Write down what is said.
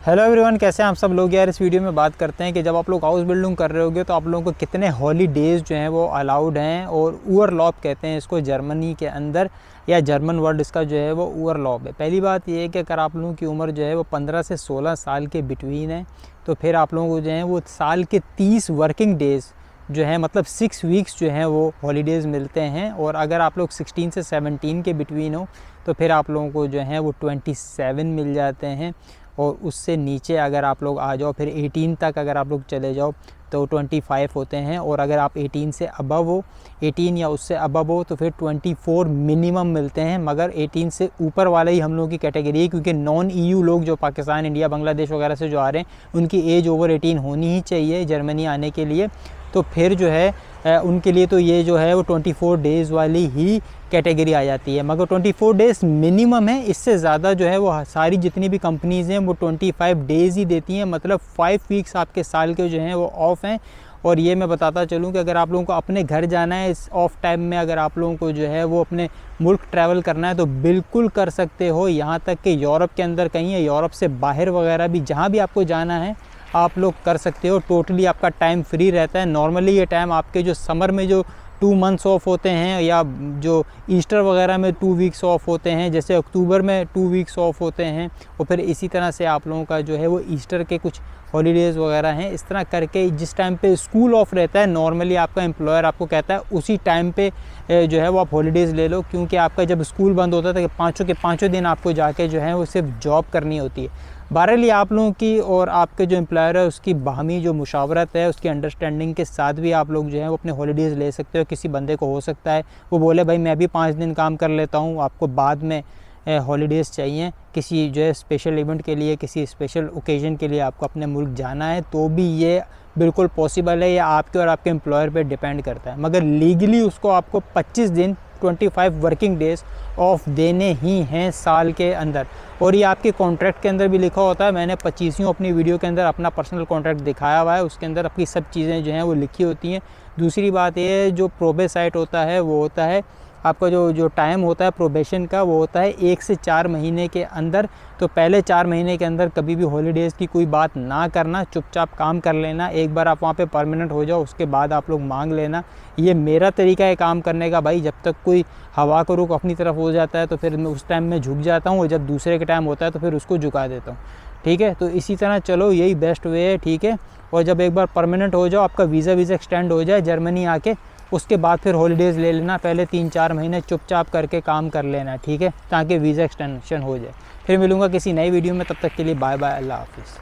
Hello everyone, कैसे हैं आप सब लोग। यार इस वीडियो में बात करते हैं कि जब आप लोग हाउस बिल्डिंग कर रहे होगे तो आप लोगों को कितने हॉलीडेज़ जो हैं वो अलाउड हैं, और उरलॉब कहते हैं इसको जर्मनी के अंदर, या जर्मन वर्ड इसका जो है वो उरलॉब है। पहली बात ये है कि अगर आप लोगों की उम्र जो है वो 15 से 16 साल के बिटवीन है तो फिर आप लोगों को जो है वो साल के 30 वर्किंग डेज़ जो है, मतलब 6 वीक्स जो हैं वो हॉलीडेज़ मिलते हैं। और अगर आप लोग 16 से 17 के बिटवीन हो तो फिर आप लोगों को जो है वो 27 मिल जाते हैं। और उससे नीचे अगर आप लोग आ जाओ, फिर 18 तक अगर आप लोग चले जाओ तो 25 होते हैं। और अगर आप 18 से अबव हो, 18 या उससे अबव हो तो फिर 24 मिनिमम मिलते हैं। मगर 18 से ऊपर वाला ही हम लोगों की कैटेगरी है, क्योंकि नॉन EU लोग जो पाकिस्तान, इंडिया, बांग्लादेश वगैरह से जो आ रहे हैं उनकी एज ओवर 18 होनी ही चाहिए जर्मनी आने के लिए। तो फिर जो है उनके लिए तो ये जो है वो 24 डेज़ वाली ही कैटेगरी आ जाती है। मगर 24 डेज़ मिनिमम है, इससे ज़्यादा जो है वो सारी जितनी भी कंपनीज़ हैं वो 25 डेज़ ही देती हैं। मतलब 5 वीक्स आपके साल के जो हैं वो ऑफ़ हैं। और ये मैं बताता चलूँ कि अगर आप लोगों को अपने घर जाना है इस ऑफ टाइम में, अगर आप लोगों को जो है वो अपने मुल्क ट्रैवल करना है तो बिल्कुल कर सकते हो। यहाँ तक कि यूरोप के अंदर कहीं है, यूरोप से बाहर वगैरह भी जहाँ भी आपको जाना है आप लोग कर सकते हो। टोटली आपका टाइम फ्री रहता है। नॉर्मली ये टाइम आपके जो समर में जो 2 मंथ्स ऑफ होते हैं, या जो ईस्टर वगैरह में 2 वीक्स ऑफ होते हैं, जैसे अक्टूबर में 2 वीक्स ऑफ होते हैं, और फिर इसी तरह से आप लोगों का जो है वो ईस्टर के कुछ हॉलीडेज़ वगैरह हैं। इस तरह करके जिस टाइम पे स्कूल ऑफ रहता है नॉर्मली आपका एम्प्लॉयर आपको कहता है उसी टाइम पे जो है वो आप हॉलीडेज़ ले लो, क्योंकि आपका जब स्कूल बंद होता है तो पाँचों के पाँचों दिन आपको जाके जो है वो सिर्फ जॉब करनी होती है। बहरहाल आप लोगों की और आपके जो एम्प्लॉयर है उसकी बाहमी जो मुशावरत है, उसकी अंडरस्टैंडिंग के साथ भी आप लोग जो है वो अपने हॉलीडेज़ ले सकते हो। किसी बंदे को हो सकता है वो बोले भाई मैं भी 5 दिन काम कर लेता हूँ, आपको बाद में हॉलीडेज़ चाहिए किसी जो है स्पेशल इवेंट के लिए, किसी स्पेशल ओकेज़न के लिए आपको अपने मुल्क जाना है, तो भी ये बिल्कुल पॉसिबल है। ये आपके और आपके एम्प्लॉयर पे डिपेंड करता है। मगर लीगली उसको आपको 25 दिन 25 वर्किंग डेज़ ऑफ देने ही हैं साल के अंदर। और ये आपके कॉन्ट्रैक्ट के अंदर भी लिखा होता है। मैंने 25 अपनी वीडियो के अंदर अपना पर्सनल कॉन्ट्रैक्ट दिखाया हुआ है, उसके अंदर आपकी सब चीज़ें जो हैं वो लिखी होती हैं। दूसरी बात ये है, जो प्रोबे साइट होता है वो होता है आपका जो टाइम होता है प्रोबेशन का, वो होता है 1 से 4 महीने के अंदर। तो पहले 4 महीने के अंदर कभी भी हॉलीडेज़ की कोई बात ना करना, चुपचाप काम कर लेना। एक बार आप वहाँ पे परमानेंट हो जाओ उसके बाद आप लोग मांग लेना। ये मेरा तरीका है काम करने का भाई। जब तक कोई हवा का रुख अपनी तरफ हो जाता है तो फिर मैं उस टाइम में झुक जाता हूँ, और जब दूसरे के टाइम होता है तो फिर उसको झुका देता हूँ। ठीक है, तो इसी तरह चलो, यही बेस्ट वे है। ठीक है, और जब एक बार परमानेंट हो जाओ, आपका वीज़ा एक्सटेंड हो जाए जर्मनी आके, उसके बाद फिर हॉलीडेज़ ले लेना। पहले 3-4 महीने चुपचाप करके काम कर लेना, ठीक है, ताकि वीज़ा एक्सटेंशन हो जाए। फिर मिलूँगा किसी नई वीडियो में, तब तक के लिए बाय बाय, अल्लाह हाफ़िज़।